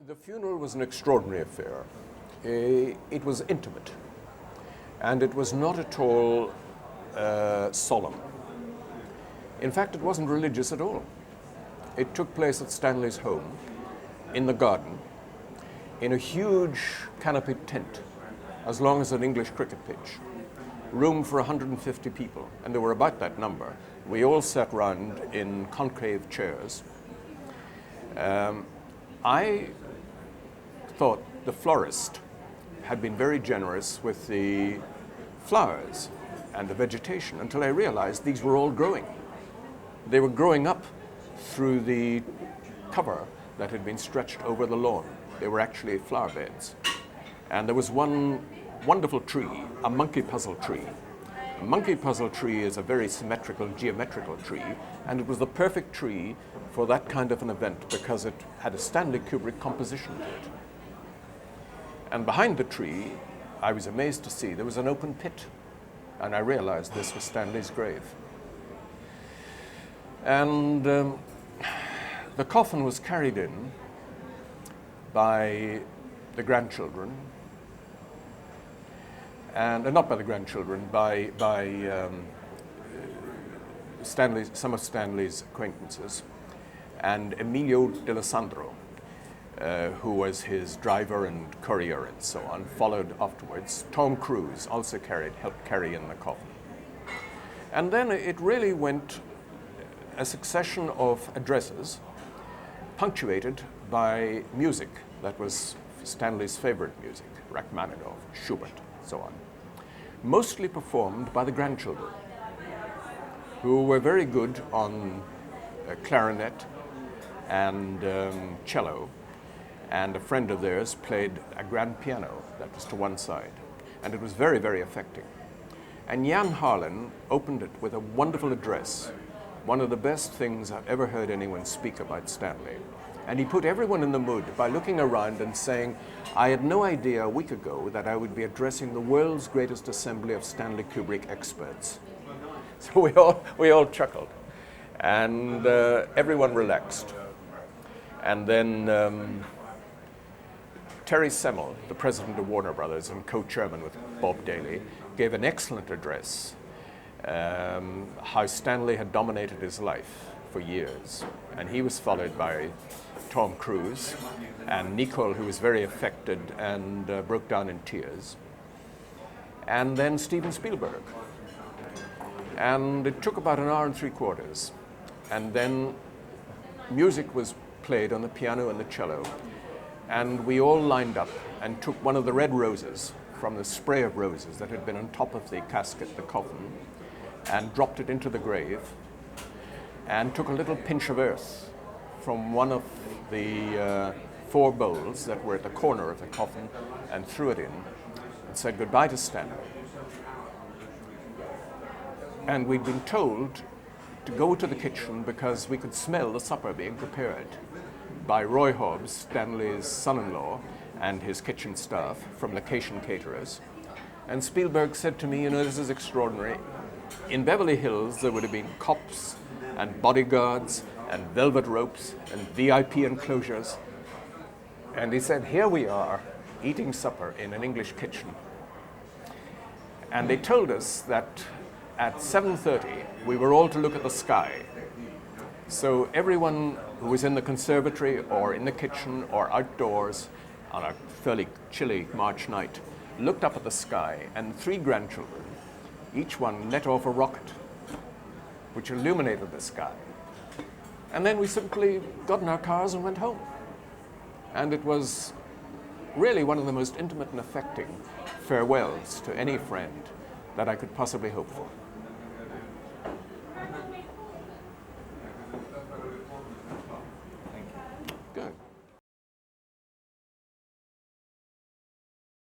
The funeral was an extraordinary affair. It was intimate, and it was not at all solemn. In fact, it wasn't religious at all. It took place at Stanley's home, in the garden, in a huge canopied tent, as long as an English cricket pitch, room for 150 people, and there were about that number. We all sat round in concave chairs. I thought the florist had been very generous with the flowers and the vegetation until I realized these were all growing. They were growing up through the cover that had been stretched over the lawn. They were actually flower beds. And there was one wonderful tree, a monkey puzzle tree. A monkey puzzle tree is a very symmetrical, geometrical tree, and it was the perfect tree for that kind of an event because it had a Stanley Kubrick composition to it. And behind the tree, I was amazed to see there was an open pit, and I realized this was Stanley's grave. And the coffin was carried in by the grandchildren, and not by the grandchildren, by some of Stanley's acquaintances, and Emilio D'Alessandro, who was his driver and courier and so on, followed afterwards. Tom Cruise also helped carry in the coffin. And then it really went a succession of addresses punctuated by music that was Stanley's favorite music, Rachmaninoff, Schubert, so on. Mostly performed by the grandchildren, who were very good on clarinet and cello, and a friend of theirs played a grand piano that was to one side, and it was very, very affecting. And Jan Harlan opened it with a wonderful address, one of the best things I've ever heard anyone speak about Stanley. And he put everyone in the mood by looking around and saying, I had no idea a week ago that I would be addressing the world's greatest assembly of Stanley Kubrick experts. So we all chuckled, and everyone relaxed. And then Terry Semel, the president of Warner Brothers and co-chairman with Bob Daly, gave an excellent address, how Stanley had dominated his life for years. And he was followed by Tom Cruise and Nicole, who was very affected and broke down in tears, and then Steven Spielberg. And it took about an hour and 3/4, and then music was played on the piano and the cello, and we all lined up and took one of the red roses from the spray of roses that had been on top of the casket, the coffin, and dropped it into the grave, and took a little pinch of earth from one of the 4 bowls that were at the corner of the coffin and threw it in and said goodbye to Stanley. And we'd been told to go to the kitchen because we could smell the supper being prepared by Roy Hobbs, Stanley's son-in-law, and his kitchen staff from Location Caterers. And Spielberg said to me, you know, this is extraordinary. In Beverly Hills, there would have been cops and bodyguards and velvet ropes and VIP enclosures. And he said, here we are, eating supper in an English kitchen. And they told us that at 7:30, we were all to look at the sky. So everyone who was in the conservatory or in the kitchen or outdoors on a fairly chilly March night looked up at the sky, and 3 grandchildren, each one let off a rocket, which illuminated the sky. And then we simply got in our cars and went home. And it was really one of the most intimate and affecting farewells to any friend that I could possibly hope for.